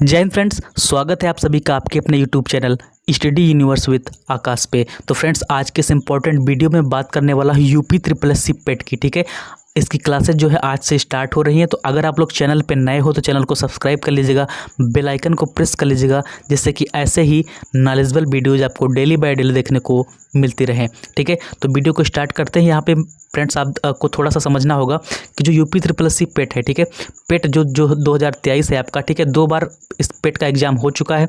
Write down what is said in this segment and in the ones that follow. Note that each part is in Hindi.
जय हिंद फ्रेंड्स, स्वागत है आप सभी का आपके अपने YouTube channel study universe with Aakash पे। तो फ्रेंड्स, आज के इस इंपॉर्टेंट वीडियो में बात करने वाला हूँ यूपी ट्रिपल एस सी पेट की। ठीक है, इसकी क्लासेस जो है आज से स्टार्ट हो रही हैं। तो अगर आप लोग चैनल पे नए हो तो चैनल को सब्सक्राइब कर लीजिएगा, बेल आइकन को प्रेस कर लीजिएगा, जिससे कि ऐसे ही नॉलेजेबल वीडियोज आपको डेली बाय डेली देखने को मिलती रहें। ठीक है, तो वीडियो को स्टार्ट करते हैं। यहाँ पे फ्रेंड्स आपको थोड़ा सा समझना होगा कि जो यूपी ट्रिपल एस सी पेट है, ठीक है, पेट जो 2023 है आपका, ठीक है, 2 बार इस पेट का एग्ज़ाम हो चुका है।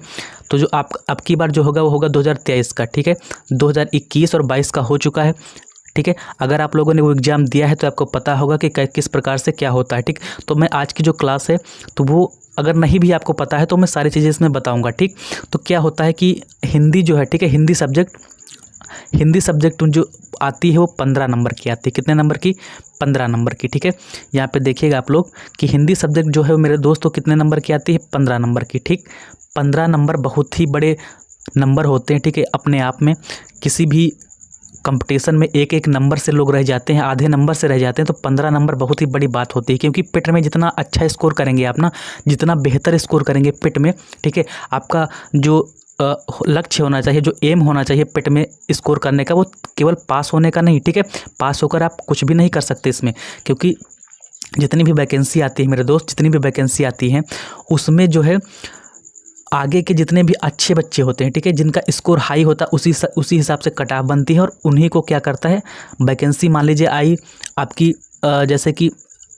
तो जो अब की बार जो होगा वो होगा 2023 का। ठीक है, 2021 और 22 का हो चुका है। ठीक है, अगर आप लोगों ने वो एग्ज़ाम दिया है तो आपको पता होगा कि किस प्रकार से क्या होता है। ठीक, तो मैं आज की जो क्लास है तो वो अगर नहीं भी आपको पता है तो मैं सारी चीज़ें इसमें बताऊंगा। ठीक, तो क्या होता है कि हिंदी जो है, ठीक है, हिंदी सब्जेक्ट जो आती है वो 15 नंबर की आती है। कितने नंबर की? 15 नंबर की। ठीक है, यहाँ पे देखिएगा आप लोग कि हिंदी सब्जेक्ट जो है मेरे दोस्तों कितने नंबर की आती है? 15 नंबर की। ठीक, 15 नंबर बहुत ही बड़े नंबर होते हैं। ठीक है, अपने आप में किसी भी कंपटीशन में एक एक नंबर से लोग रह जाते हैं, आधे नंबर से रह जाते हैं। तो 15 नंबर बहुत ही बड़ी बात होती है, क्योंकि पिट में जितना अच्छा स्कोर करेंगे आप ना, जितना बेहतर स्कोर करेंगे पिट में, ठीक है, आपका जो लक्ष्य होना चाहिए, जो एम होना चाहिए पिट में स्कोर करने का, वो केवल पास होने का नहीं। ठीक है, पास होकर आप कुछ भी नहीं कर सकते इसमें, क्योंकि जितनी भी वैकेंसी आती है मेरे दोस्त, जितनी भी वैकेंसी आती है उसमें जो है आगे के जितने भी अच्छे बच्चे होते हैं, ठीक है, जिनका स्कोर हाई होता है, उसी हिसाब से कट ऑफ बनती है और उन्हीं को क्या करता है, वैकेंसी मान लीजिए आई आपकी जैसे कि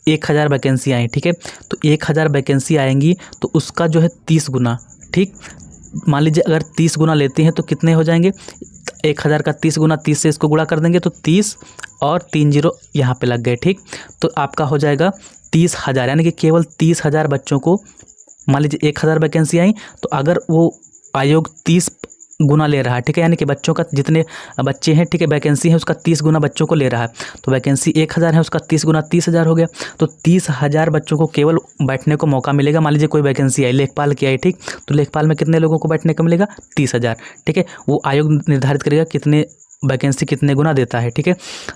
1000 वैकेंसी आई, ठीक है, तो 1000 वैकेंसी आएंगी तो उसका जो है 30 गुना। ठीक, मान लीजिए अगर 30 गुना लेते हैं तो कितने हो जाएंगे? 1000 का 30 गुना, 30 से इसको गुणा कर देंगे तो 30 और 3 जीरो यहाँ पे लग गए। ठीक, तो आपका हो जाएगा 30,000, यानी कि केवल 30,000 बच्चों को, मान लीजिए 1000 वैकेंसी आई तो अगर वो आयोग 30 गुना ले रहा है, ठीक है, यानी कि बच्चों का जितने बच्चे हैं, ठीक है, वैकेंसी है उसका 30 गुना बच्चों को ले रहा है। तो वैकेंसी 1000 है, उसका 30 गुना 30,000 हो गया। तो 30,000 बच्चों को केवल बैठने को मौका मिलेगा। मान लीजिए कोई वैकेंसी आई, लेखपाल की आई, ठीक, तो लेखपाल में कितने लोगों को बैठने को मिलेगा? 30,000। ठीक है, वो आयोग निर्धारित करेगा कितने वैकेंसी कितने गुना देता है। ठीक है,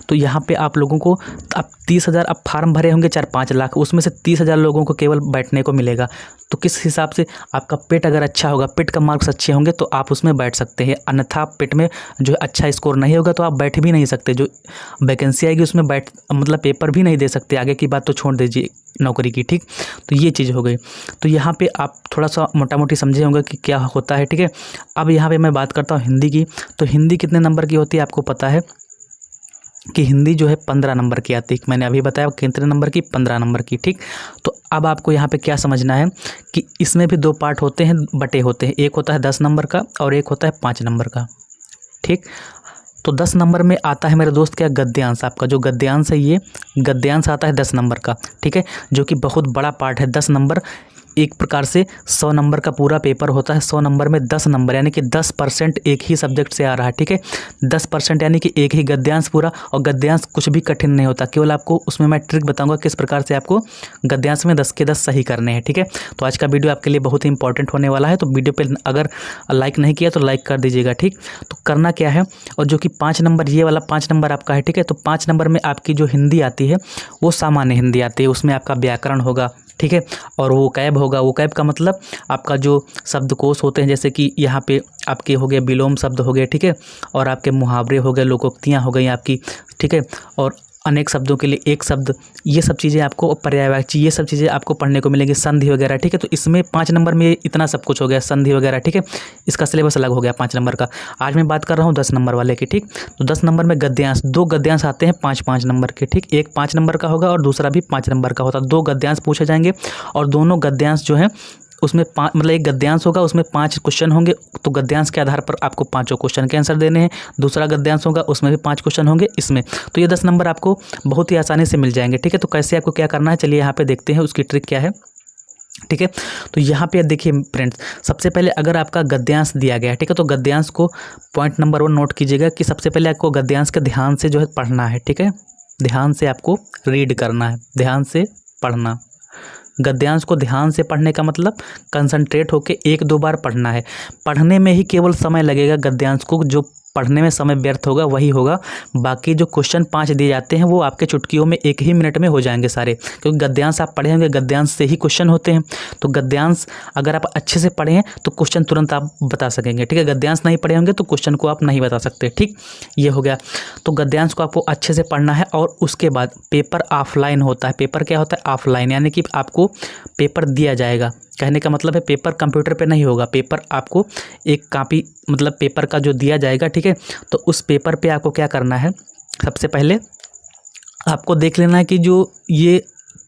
तो यहाँ पे आप लोगों को अब 30,000, अब फार्म भरे होंगे 4-5 लाख, उसमें से 30,000 लोगों को केवल बैठने को मिलेगा। तो किस हिसाब से आपका पेट अगर अच्छा होगा, पेट का मार्क्स अच्छे होंगे तो आप उसमें बैठ सकते हैं, अन्यथा पेट में जो है अच्छा स्कोर नहीं होगा तो आप बैठ भी नहीं सकते। जो वैकेंसी आएगी उसमें मतलब पेपर भी नहीं दे सकते, आगे की बात तो छोड़ दीजिए नौकरी की। ठीक, तो ये चीज़ हो गई। तो यहाँ पे आप थोड़ा सा मोटा मोटी समझे होंगे कि क्या होता है। ठीक है, अब यहाँ पे मैं बात करता हूँ हिंदी की। तो हिंदी कितने नंबर की होती है आपको पता है कि हिंदी जो है 15 नंबर की आती है। मैंने अभी बताया कितने नंबर की? 15 नंबर की। ठीक, तो अब आपको यहाँ पे क्या समझना है कि इसमें भी 2 पार्ट होते हैं, बटे होते हैं। एक होता है 10 नंबर का और एक होता है 5 नंबर का। ठीक, तो 10 नंबर में आता है मेरे दोस्त क्या? गद्यांश। आपका जो गद्यांश है, ये गद्यांश आता है 10 नंबर का। ठीक है, जो कि बहुत बड़ा पार्ट है। 10 नंबर एक प्रकार से 100 नंबर का पूरा पेपर होता है। 100 नंबर में 10 नंबर, यानी कि 10% एक ही सब्जेक्ट से आ रहा है। ठीक है, 10% यानी कि एक ही गद्यांश पूरा। और गद्यांश कुछ भी कठिन नहीं होता, केवल आपको उसमें मैं ट्रिक बताऊंगा किस प्रकार से आपको गद्यांश में 10 के 10 सही करने हैं। ठीक है, तो आज का वीडियो आपके लिए बहुत ही इंपॉर्टेंट होने वाला है। तो वीडियो पे अगर लाइक नहीं किया तो लाइक कर दीजिएगा। ठीक, तो करना क्या है, और जो कि 5 नंबर, ये वाला 5 नंबर आपका है। ठीक है, तो 5 नंबर में आपकी जो हिंदी आती है वो सामान्य हिंदी आती है। उसमें आपका व्याकरण होगा, ठीक है, और वो कैब होगा। वो कैब का मतलब आपका जो शब्दकोश होते हैं, जैसे कि यहाँ पे आपके हो गए विलोम शब्द हो गए, ठीक है, और आपके मुहावरे हो गए, लोकोक्तियाँ हो गई आपकी, ठीक है, और अनेक शब्दों के लिए एक शब्द, ये सब चीज़ें आपको, पर्यायवाची, ये सब चीज़ें आपको पढ़ने को मिलेंगी, संधि वगैरह। ठीक है, तो इसमें 5 नंबर में इतना सब कुछ हो गया, संधि वगैरह। ठीक है, इसका सिलेबस अलग हो गया 5 नंबर का। आज मैं बात कर रहा हूँ 10 नंबर वाले की। ठीक, तो 10 नंबर में गद्यांश, 2 गद्यांश आते हैं 5-5 नंबर के। ठीक, एक 5 नंबर का होगा और दूसरा भी 5 नंबर का होता है। 2 गद्यांश पूछे जाएंगे और दोनों गद्यांश जो है उसमें 5, मतलब एक गद्यांश होगा, उसमें 5 क्वेश्चन होंगे। तो गद्यांश के आधार पर आपको 5 क्वेश्चन के आंसर देने हैं। दूसरा गद्यांश होगा, उसमें भी 5 क्वेश्चन होंगे इसमें। तो ये 10 नंबर आपको बहुत ही आसानी से मिल जाएंगे। ठीक है, तो कैसे आपको क्या करना है, चलिए यहाँ पे देखते हैं उसकी ट्रिक क्या है। ठीक है, तो यहाँ पे देखिए फ्रेंड्स, सबसे पहले अगर आपका गद्यांश दिया गया है, ठीक है, तो गद्यांश को पॉइंट नंबर 1 नोट कीजिएगा कि सबसे पहले आपको गद्यांश के ध्यान से जो है पढ़ना है। ठीक है, ध्यान से आपको रीड करना है, ध्यान से पढ़ना। गद्यांश को ध्यान से पढ़ने का मतलब कंसंट्रेट होकर 1-2 बार पढ़ना है। पढ़ने में ही केवल समय लगेगा गद्यांश को, जो पढ़ने में समय व्यर्थ होगा वही होगा। बाकी जो क्वेश्चन 5 दिए जाते हैं वो आपके चुटकियों में 1 ही मिनट में हो जाएंगे सारे, क्योंकि गद्यांश आप पढ़े होंगे, गद्यांश से ही क्वेश्चन होते हैं। तो गद्यांश अगर आप अच्छे से पढ़े हैं तो क्वेश्चन तुरंत आप बता सकेंगे, ठीक है। गद्यांश नहीं पढ़े होंगे तो क्वेश्चन को आप नहीं बता सकते, ठीक। ये हो गया। तो गद्यांश को आपको अच्छे से पढ़ना है। और उसके बाद पेपर ऑफलाइन होता है। पेपर क्या होता है? ऑफलाइन, यानी कि आपको पेपर दिया जाएगा। कहने का मतलब है पेपर कंप्यूटर पे नहीं होगा, पेपर आपको एक कॉपी मतलब पेपर का जो दिया जाएगा, ठीक है। तो उस पेपर पे आपको क्या करना है, सबसे पहले आपको देख लेना है कि जो ये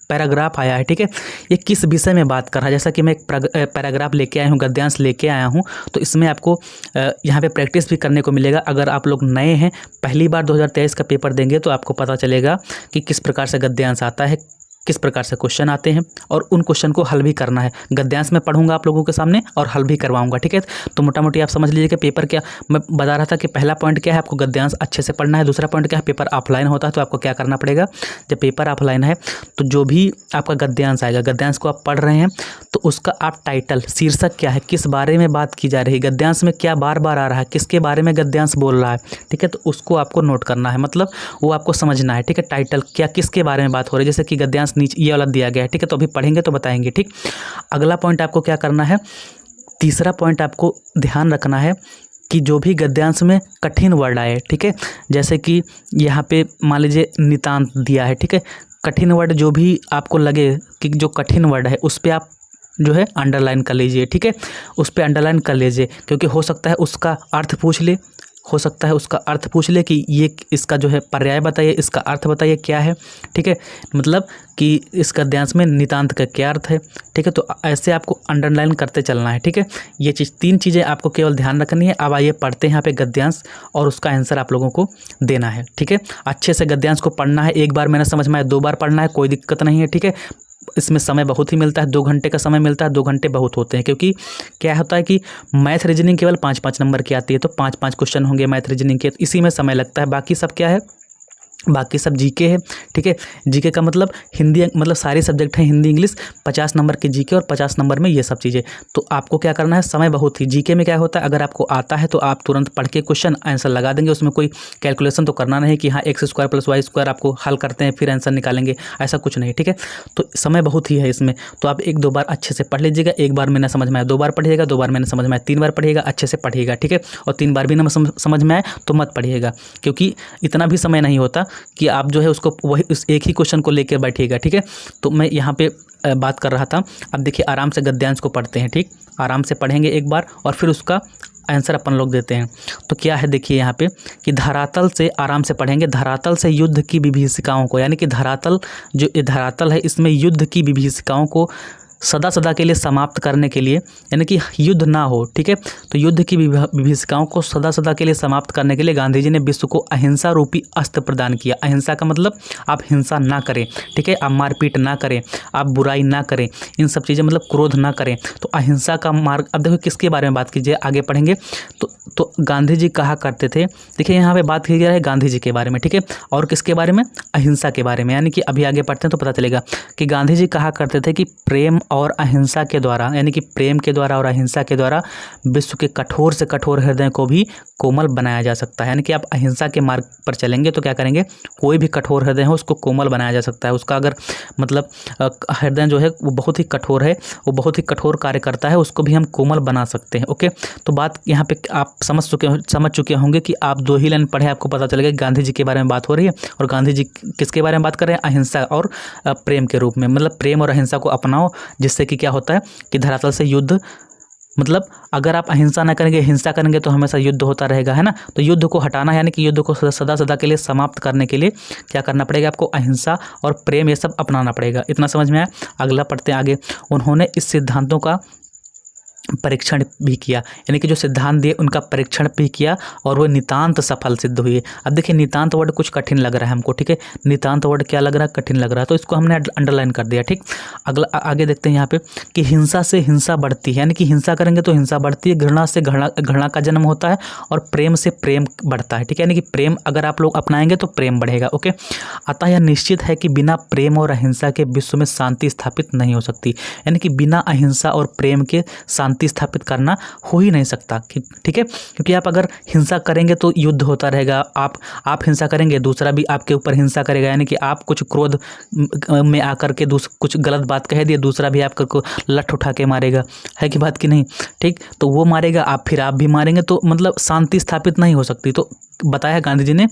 पैराग्राफ आया है, ठीक है, ये किस विषय में बात कर रहा है। जैसा कि मैं एक पैराग्राफ लेके आया हूँ, गद्यांश लेके आया हूँ, तो इसमें आपको यहाँ पे प्रैक्टिस भी करने को मिलेगा। अगर आप लोग नए हैं, पहली बार 2023 का पेपर देंगे, तो आपको पता चलेगा कि किस प्रकार से गद्यांश आता है, किस प्रकार से क्वेश्चन आते हैं, और उन क्वेश्चन को हल भी करना है। गद्यांश में पढ़ूंगा आप लोगों के सामने और हल भी करवाऊंगा, ठीक है। तो मोटा मोटी आप समझ लीजिए कि पेपर क्या, मैं बता रहा था कि पहला पॉइंट क्या है, आपको गद्यांश अच्छे से पढ़ना है। दूसरा पॉइंट क्या है, पेपर ऑफलाइन होता है। तो आपको क्या करना पड़ेगा, जब पेपर ऑफलाइन है तो जो भी आपका गद्यांश आएगा, गद्यांश को आप पढ़ रहे हैं तो उसका आप टाइटल, शीर्षक क्या है, किस बारे में बात की जा रही है, गद्यांश में क्या बार बार आ रहा है, किसके बारे में गद्यांश बोल रहा है, ठीक है। तो उसको आपको नोट करना है, मतलब वो आपको समझना है, ठीक है। टाइटल क्या, किसके बारे में बात हो रही है। जैसे कि गद्यांश नीचे ये वाला दिया गया है, ठीक है, तो अभी पढ़ेंगे तो बताएंगे, ठीक। अगला पॉइंट आपको क्या करना है, तीसरा पॉइंट आपको ध्यान रखना है कि जो भी गद्यांश में कठिन वर्ड आए, ठीक है, जैसे कि यहाँ पे मान लीजिए नितांत दिया है, ठीक है, कठिन वर्ड जो भी आपको लगे कि जो कठिन वर्ड है उस पर आप जो है अंडरलाइन कर लीजिए, ठीक है, उस पर अंडरलाइन कर लीजिए, क्योंकि हो सकता है उसका अर्थ पूछ ले, हो सकता है उसका अर्थ पूछ ले कि ये इसका जो है पर्याय बताइए, इसका अर्थ बताइए क्या है, ठीक है, मतलब कि इस गद्यांश में नितांत का क्या अर्थ है, ठीक है। तो ऐसे आपको अंडरलाइन करते चलना है, ठीक है। ये चीज़, 3 चीज़ें आपको केवल ध्यान रखनी है। अब आइए पढ़ते हैं यहाँ पे गद्यांश, और उसका आंसर आप लोगों को देना है, ठीक है। अच्छे से गद्यांश को पढ़ना है, एक बार मैंने समझ में आया 2 बार पढ़ना है, कोई दिक्कत नहीं है, ठीक है। इसमें समय बहुत ही मिलता है, 2 घंटे का समय मिलता है, 2 घंटे बहुत होते हैं, क्योंकि क्या होता है कि मैथ रीजनिंग केवल 5-5 नंबर की आती है, तो 5-5 क्वेश्चन होंगे मैथ रीजनिंग के, तो इसी में समय लगता है। बाकी सब क्या है, बाकी सब जीके है, ठीक है। जीके का मतलब हिंदी, मतलब सारे सब्जेक्ट हैं, हिंदी इंग्लिश, 50 नंबर के जीके और 50 नंबर में ये सब चीज़ें। तो आपको क्या करना है, समय बहुत ही, जीके में क्या होता है, अगर आपको आता है तो आप तुरंत पढ़ के क्वेश्चन आंसर लगा देंगे, उसमें कोई कैलकुलेशन तो करना नहीं कि हाँ x² + y² आपको हल करते हैं फिर आंसर निकालेंगे, ऐसा कुछ नहीं, ठीक है। तो समय बहुत ही है इसमें, तो आप 1-2 बार अच्छे से पढ़ लीजिएगा। एक बार मैंने समझ में आया 2 बार पढ़िएगा, 2 बार मैंने समझ में आया 3 बार पढ़िएगा, अच्छे से पढ़िएगा, ठीक है। और 3 बार भी ना समझ में आए तो मत पढ़िएगा, क्योंकि इतना भी समय नहीं होता कि आप जो है उसको वही उस एक ही क्वेश्चन को लेकर बैठिएगा, ठीक है। तो मैं यहाँ पे बात कर रहा था। अब देखिए आराम से गद्यांश को पढ़ते हैं, ठीक, आराम से पढ़ेंगे एक बार और फिर उसका आंसर अपन लोग देते हैं। तो क्या है देखिए यहाँ पे कि धरातल से, आराम से पढ़ेंगे, धरातल से युद्ध की विभीषिकाओं को, यानी कि धरातल, जो ये धरातल है इसमें युद्ध की विभीषिकाओं को सदा सदा के लिए समाप्त करने के लिए, यानी कि युद्ध ना हो, ठीक है। तो युद्ध की विभीषिकाओं को सदा सदा के लिए समाप्त करने के लिए गांधी जी ने विश्व को अहिंसा रूपी अस्त्र प्रदान किया। अहिंसा का मतलब आप हिंसा ना करें, ठीक है, आप मारपीट ना करें, आप बुराई ना करें, इन सब चीज़ें, मतलब क्रोध ना करें, तो अहिंसा का मार्ग। अब देखो किसके बारे में बात कीजिए, आगे पढ़ेंगे तो गांधी जी कहा करते थे, देखिए यहाँ पे बात की गई है गांधी जी के बारे में, ठीक है, और किसके बारे में, अहिंसा के बारे में, यानी कि अभी आगे पढ़ते हैं तो पता चलेगा कि गांधी जी कहा करते थे कि प्रेम और अहिंसा के द्वारा, यानी कि प्रेम के द्वारा और अहिंसा के द्वारा विश्व के कठोर से कठोर हृदय को भी कोमल बनाया जा सकता है। यानी कि आप अहिंसा के मार्ग पर चलेंगे तो क्या करेंगे, कोई भी कठोर हृदय हो उसको कोमल बनाया जा सकता है। उसका अगर मतलब हृदय जो है वो बहुत ही कठोर है, वो बहुत ही कठोर कार्य करता है, उसको भी हम कोमल बना सकते हैं। ओके, तो बात यहाँ पे आप समझ चुके होंगे कि आप 2 ही लाइन पढ़े, आपको पता चलेगा गांधी जी के बारे में बात हो रही है, और गांधी जी किसके बारे में बात कर रहे हैं, अहिंसा और प्रेम के रूप में, मतलब प्रेम और अहिंसा को अपनाओ, जिससे कि क्या होता है कि धरातल से युद्ध, मतलब अगर आप अहिंसा ना करेंगे, हिंसा करेंगे तो हमेशा युद्ध होता रहेगा, है ना। तो युद्ध को हटाना, यानी कि युद्ध को सदा सदा के लिए समाप्त करने के लिए क्या करना पड़ेगा, आपको अहिंसा और प्रेम ये सब अपनाना पड़ेगा। इतना समझ में आया। अगला पढ़ते हैं आगे। उन्होंने इस सिद्धांतों का परीक्षण भी किया, यानी कि जो सिद्धांत दिए उनका परीक्षण भी किया और वो नितांत सफल सिद्ध हुए। अब देखिए नितांत वर्ड कुछ कठिन लग रहा है हमको, ठीक है, नितांत वर्ड क्या लग रहा है, कठिन लग रहा है, तो इसको हमने अंडरलाइन कर दिया, ठीक। अगला आगे देखते हैं यहाँ पे कि हिंसा से हिंसा बढ़ती है, यानी कि हिंसा करेंगे तो हिंसा बढ़ती है, घृणा से घृणा का जन्म होता है, और प्रेम से प्रेम बढ़ता है, ठीक है, यानी कि प्रेम अगर आप लोग अपनाएंगे तो प्रेम बढ़ेगा। ओके, अतः यह निश्चित है कि बिना प्रेम और अहिंसा के विश्व में शांति स्थापित नहीं हो सकती, यानी कि बिना अहिंसा और प्रेम के शांति शांति स्थापित करना हो ही नहीं सकता, ठीक है। क्योंकि आप अगर हिंसा करेंगे तो युद्ध होता रहेगा, आप हिंसा करेंगे, दूसरा भी आपके ऊपर हिंसा करेगा, यानी कि आप कुछ क्रोध में आकर के कुछ गलत बात कह दिए, दूसरा भी आपको लठ उठा के मारेगा, है कि बात कि नहीं, ठीक। तो वो मारेगा, फिर आप भी मारेंगे, तो मतलब शांति स्थापित नहीं हो सकती। तो बताया गांधी जी ने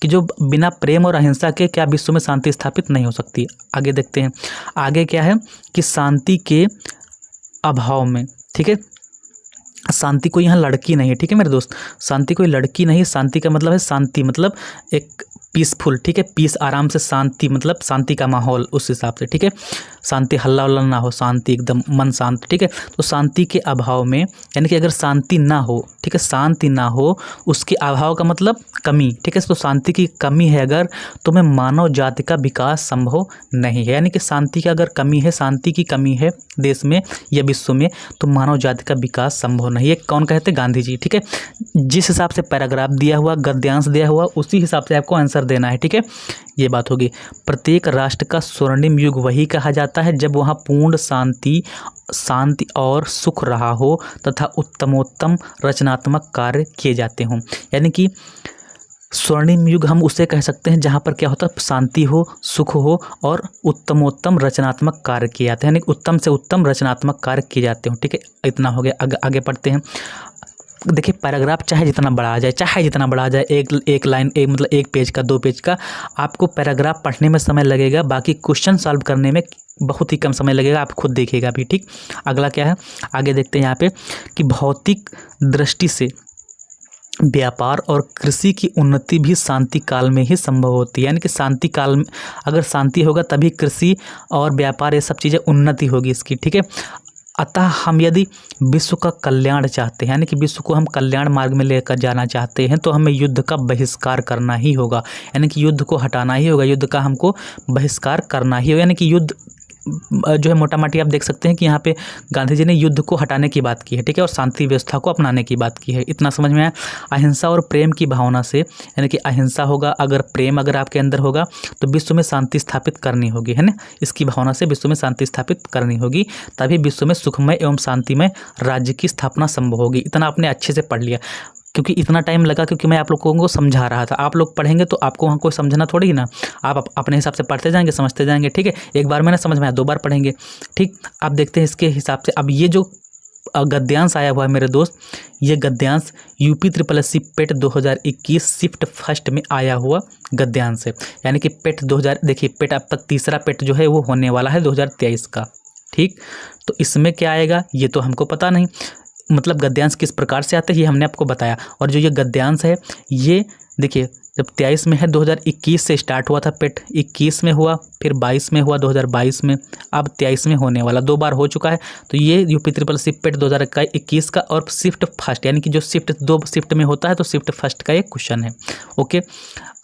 कि जो बिना प्रेम और अहिंसा के क्या विश्व में शांति स्थापित नहीं हो सकती। आगे देखते हैं, आगे क्या है कि शांति के अभाव में, ठीक है, शांति कोई यहाँ लड़की नहीं है, ठीक है मेरे दोस्त, शांति कोई लड़की नहीं, शांति का मतलब है शांति, मतलब एक पीसफुल, ठीक है, पीस, आराम से, शांति मतलब शांति का माहौल, उस हिसाब से, ठीक है, शांति, हल्ला उल्ला ना हो, शांति एकदम मन शांत, ठीक है। तो शांति के अभाव में, यानी कि अगर शांति ना हो, ठीक है, शांति ना हो, उसके अभाव का मतलब कमी, ठीक है। तो शांति की कमी है अगर, तो में मानव जाति का विकास संभव नहीं है, यानी कि शांति की अगर कमी है, शांति की कमी है देश में या विश्व में, तो मानव जाति का विकास संभव नहीं है। कौन कहते हैं? गांधी जी, ठीक है। जिस हिसाब से पैराग्राफ दिया हुआ, गद्यांश दिया हुआ, उसी हिसाब से आपको आंसर देना है, ठीक है। ये बात होगी। प्रत्येक राष्ट्र का स्वर्णिम युग वही कहा जाता है जब वहाँ पूर्ण शांति और सुख रहा हो तथा उत्तमोत्तम रचनात्मक कार्य किए जाते हों। यानी कि स्वर्णिम युग हम उसे कह सकते हैं जहाँ पर क्या होता है, शांति हो, सुख हो और उत्तमोत्तम रचनात्मक कार्य किए जाते हैं, यानी उत्तम से उत्तम रचनात्मक कार्य किए जाते हो, ठीक है। इतना हो गया। आगे पढ़ते हैं। देखिए पैराग्राफ चाहे जितना बड़ा आ जाए, एक लाइन, मतलब एक पेज का, 2 पेज का, आपको पैराग्राफ पढ़ने में समय लगेगा, बाकी क्वेश्चन सॉल्व करने में बहुत ही कम समय लगेगा, आप खुद देखिएगा भी, ठीक। अगला क्या है, आगे देखते हैं यहाँ पे कि भौतिक दृष्टि से व्यापार और कृषि की उन्नति भी शांति काल में ही संभव होती है। यानी कि शांति काल में अगर शांति होगा तभी कृषि और व्यापार, ये सब चीज़ें उन्नति होगी इसकी, ठीक है। अतः हम यदि विश्व का कल्याण चाहते हैं, यानी कि विश्व को हम कल्याण मार्ग में लेकर जाना चाहते हैं, तो हमें युद्ध का बहिष्कार करना ही होगा, यानी कि युद्ध को हटाना ही होगा, युद्ध का हमको बहिष्कार करना ही होगा। यानी कि युद्ध जो है मोटा मोटी आप देख सकते हैं कि यहाँ पे गांधी जी ने युद्ध को हटाने की बात की है, ठीक है, और शांति व्यवस्था को अपनाने की बात की है। इतना समझ में आया। अहिंसा और प्रेम की भावना से, यानी कि अहिंसा होगा, अगर प्रेम अगर आपके अंदर होगा तो विश्व में शांति स्थापित करनी होगी, है ना। इसकी भावना से विश्व में शांति स्थापित करनी होगी, तभी विश्व में सुखमय एवं शांतिमय राज्य की स्थापना संभव होगी। इतना आपने अच्छे से पढ़ लिया, क्योंकि इतना टाइम लगा क्योंकि मैं आप लोगों को समझा रहा था। आप लोग पढ़ेंगे तो आपको वहाँ कोई समझना थोड़ी ही ना, आप अपने हिसाब से पढ़ते जाएंगे, समझते जाएंगे, ठीक है। एक बार में ना समझ में आया, 2 बार पढ़ेंगे, ठीक। आप देखते हैं इसके हिसाब से। अब ये जो गद्यांश आया हुआ है मेरे दोस्त, ये गद्यांश UPSSC पेट 2021 शिफ्ट फर्स्ट में आया हुआ गद्यांश है, यानी कि पेट 2000, देखिए पेट अब तक तीसरा पेट जो है वो होने वाला है 2023 का, ठीक। तो इसमें क्या आएगा ये तो हमको पता नहीं, मतलब गद्यांश किस प्रकार से आते हैं ये हमने आपको बताया। और जो ये गद्यांश है ये देखिए जब 23 में है, 2021 से स्टार्ट हुआ था पेट, 21 में हुआ, फिर 22 में हुआ, 2022 में, अब 23 में होने वाला, 2 बार हो चुका है। तो ये UPSSC पेट 2021 का और शिफ्ट फर्स्ट, यानी कि जो शिफ्ट 2 शिफ्ट में होता है तो शिफ्ट फर्स्ट का एक क्वेश्चन है, ओके।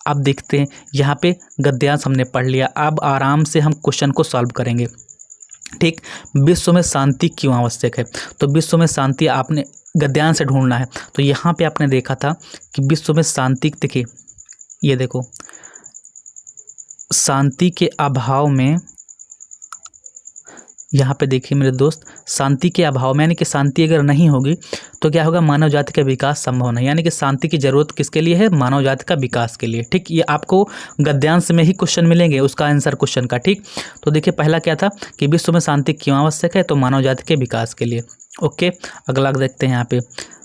अब देखते हैं यहाँ पे गद्यांश हमने पढ़ लिया, अब आराम से हम क्वेश्चन को सॉल्व करेंगे, ठीक। विश्व में शांति क्यों आवश्यक है? तो विश्व में शांति आपने गद्यांश से ढूंढना है। तो यहाँ पे आपने देखा था कि विश्व में शांति, देखिए ये देखो, शांति के अभाव में, यहाँ पे देखिए मेरे दोस्त, शांति के अभाव में, यानी कि शांति अगर नहीं होगी तो क्या होगा, मानव जाति का विकास संभव नहीं। यानी कि शांति की जरूरत किसके लिए है? मानव जाति का विकास के लिए, ठीक। ये आपको गद्यांश में ही क्वेश्चन मिलेंगे, उसका आंसर क्वेश्चन का, ठीक। तो देखिए पहला क्या था कि विश्व में शांति क्यों आवश्यक है? तो मानव जाति के विकास के लिए, ओके। अगला देखते हैं यहाँ पे।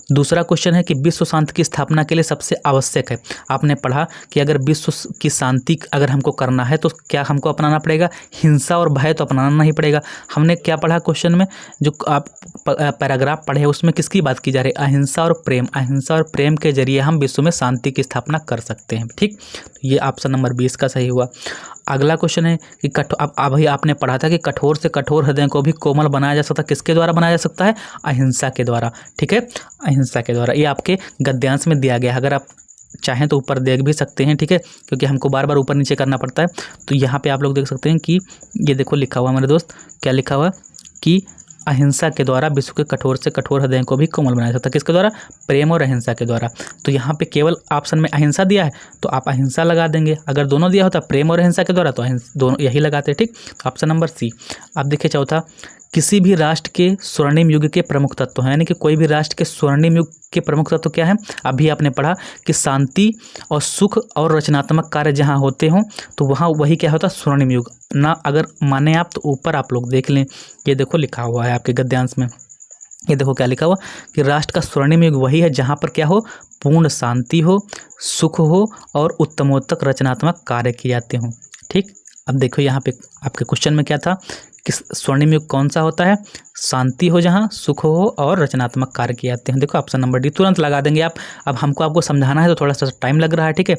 दूसरा क्वेश्चन है कि विश्व शांति की स्थापना के लिए सबसे आवश्यक है। आपने पढ़ा कि अगर विश्व की शांति अगर हमको करना है तो क्या हमको अपनाना पड़ेगा? हिंसा और भय तो अपनाना नहीं पड़ेगा। हमने क्या पढ़ा क्वेश्चन में, जो आप पैराग्राफ पढ़े उसमें किसकी बात की जा रही है? अहिंसा और प्रेम। अहिंसा और प्रेम के जरिए हम विश्व में शांति की स्थापना कर सकते हैं, ठीक। ये ऑप्शन नंबर 20 का सही हुआ। अगला क्वेश्चन है कि अभी आपने पढ़ा था कि कठोर से कठोर हृदय को भी कोमल बनाया जा सकता है। किसके द्वारा बनाया जा सकता है? अहिंसा के द्वारा, ठीक है, अहिंसा के द्वारा। ये आपके गद्यांश में दिया गया है, अगर आप चाहें तो ऊपर देख भी सकते हैं, ठीक है, क्योंकि हमको बार बार ऊपर नीचे करना पड़ता है। तो यहाँ पे आप लोग देख सकते हैं कि ये देखो लिखा हुआ मेरे दोस्त, क्या लिखा हुआ कि अहिंसा के द्वारा विश्व के कठोर से कठोर हृदय को भी कोमल बनाया जाता है। किसके द्वारा? प्रेम और अहिंसा के द्वारा। तो यहाँ पे केवल ऑप्शन में अहिंसा दिया है तो आप अहिंसा लगा देंगे, अगर दोनों दिया होता प्रेम और अहिंसा के द्वारा तो दोनों यही लगाते, ठीक। Option number C. अब देखिए चौथा किसी भी राष्ट्र के स्वर्णिम युग के प्रमुख तत्व हैं, यानी कि कोई भी राष्ट्र के स्वर्णिम युग के प्रमुख तत्व क्या है? अभी आपने पढ़ा कि शांति और सुख और रचनात्मक कार्य जहाँ होते हों तो वहाँ वही क्या होता है? स्वर्णिम युग ना। अगर माने आप तो ऊपर आप लोग देख लें, ये देखो लिखा हुआ है आपके गद्यांश में, ये देखो क्या लिखा हुआ कि राष्ट्र का स्वर्णिम युग वही है जहाँ पर क्या हो? पूर्ण शांति हो, सुख हो और उत्तमोत्तक रचनात्मक कार्य किए जाते हों। ठीक, अब देखो यहाँ पे आपके क्वेश्चन में क्या था कि स्वर्णिम युग कौन सा होता है? शांति हो, जहाँ सुख हो और रचनात्मक कार्य किए जाते हैं। देखो ऑप्शन नंबर डी तुरंत लगा देंगे आप। अब हमको आपको समझाना है तो थोड़ा सा टाइम लग रहा है, ठीक है।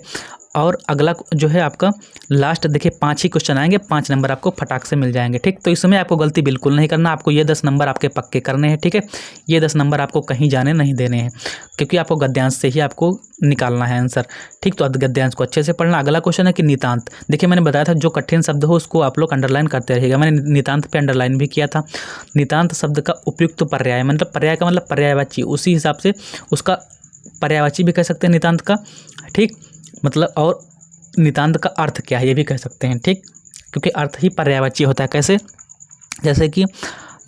और अगला जो है आपका लास्ट, देखिए 5 ही क्वेश्चन आएंगे, 5 नंबर आपको फटाक से मिल जाएंगे, ठीक। तो इसमें आपको गलती बिल्कुल नहीं करना, आपको ये 10 नंबर आपके पक्के करने हैं, ठीक है। ये 10 नंबर आपको कहीं जाने नहीं देने हैं, क्योंकि आपको गद्यांश से ही आपको निकालना है आंसर, ठीक। तो गद्यांश को अच्छे से पढ़ना। अगला क्वेश्चन है कि नितांत। देखिए मैंने बताया था जो कठिन शब्द हो उसको आप लोग अंडरलाइन करते रहिएगा, मैंने नितांत पे अंडरलाइन भी किया था। नितांत शब्द का उपयुक्त पर्याय, मतलब पर्याय का मतलब पर्यायवाची, उसी हिसाब से उसका पर्यायवाची भी कह सकते हैं नितांत का, ठीक। मतलब और नितांत का अर्थ क्या है ये भी कह सकते हैं, ठीक, क्योंकि अर्थ ही पर्यायवाची होता है। कैसे? जैसे कि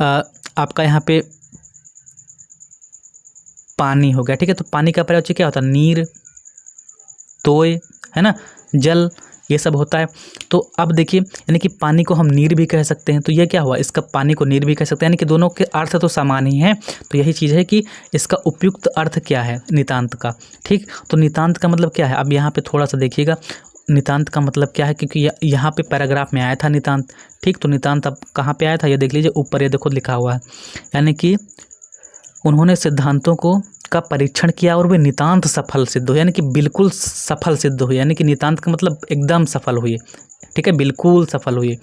आपका यहाँ पे पानी हो गया, ठीक है, तो पानी का पर्यायवाची क्या होता है? नीर, तोय, है ना, जल, ये सब होता है। तो अब देखिए, यानी कि पानी को हम नीर भी कह सकते हैं, तो ये क्या हुआ? इसका पानी को नीर भी कह सकते हैं, यानी कि दोनों के अर्थ तो समान ही हैं। तो यही चीज़ है कि इसका उपयुक्त अर्थ क्या है नितांत का, ठीक। तो नितांत का मतलब क्या है? अब यहाँ पे थोड़ा सा देखिएगा, नितांत का मतलब क्या है, क्योंकि यहाँ पे पैराग्राफ में आया था नितांत, ठीक। तो नितांत अब कहाँ पे आया था ये देख लीजिए, ऊपर ये देखो लिखा हुआ है, यानी कि उन्होंने सिद्धांतों का परीक्षण किया और वे नितांत सफल सिद्ध हुए, यानी कि बिल्कुल सफल सिद्ध हुए, यानी कि नितांत का मतलब एकदम सफल हुए, ठीक है, बिल्कुल सफल हुए,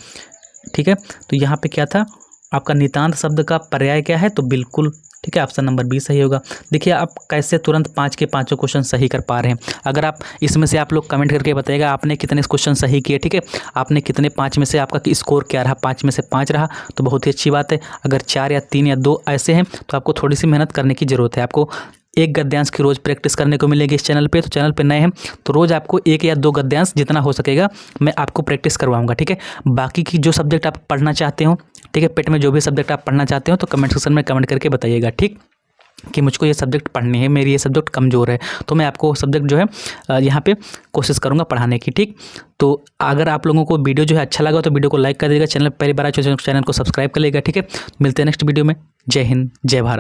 ठीक है। तो यहाँ पे क्या था आपका नितांत शब्द का पर्याय क्या है? तो बिल्कुल, ठीक है, ऑप्शन नंबर बी सही होगा। देखिए आप कैसे तुरंत 5 के 5 क्वेश्चन सही कर पा रहे हैं। अगर आप इसमें से आप लोग कमेंट करके बताइएगा आपने कितने क्वेश्चन सही किए, ठीक है, आपने कितने 5 में से आपका स्कोर क्या रहा, 5 में से 5 रहा तो बहुत ही अच्छी बात है। अगर 4 या 3 या 2 ऐसे हैं तो आपको थोड़ी सी मेहनत करने की ज़रूरत है। आपको एक गद्यांश की रोज़ प्रैक्टिस करने को मिलेगी इस चैनल पे, तो चैनल पे नए हैं तो रोज़ आपको 1 या 2 गद्यांश जितना हो सकेगा मैं आपको प्रैक्टिस करवाऊंगा, ठीक है। बाकी की जो सब्जेक्ट आप पढ़ना चाहते हो, ठीक है, पेट में जो भी सब्जेक्ट आप पढ़ना चाहते हो तो कमेंट सेक्शन में कमेंट करके बताइएगा, ठीक, कि मुझको ये सब्जेक्ट पढ़नी है, मेरी ये सब्जेक्ट कमज़ोर है, तो मैं आपको सब्जेक्ट जो है यहाँ पे कोशिश करूँगा पढ़ाने की, ठीक। तो अगर आप लोगों को वीडियो जो है अच्छा लगा तो वीडियो को लाइक कर देगा, चैनल पहली बार आए चैनल को सब्सक्राइब कर लेगा, ठीक है। मिलते हैं नेक्स्ट वीडियो में। जय हिंद, जय भारत।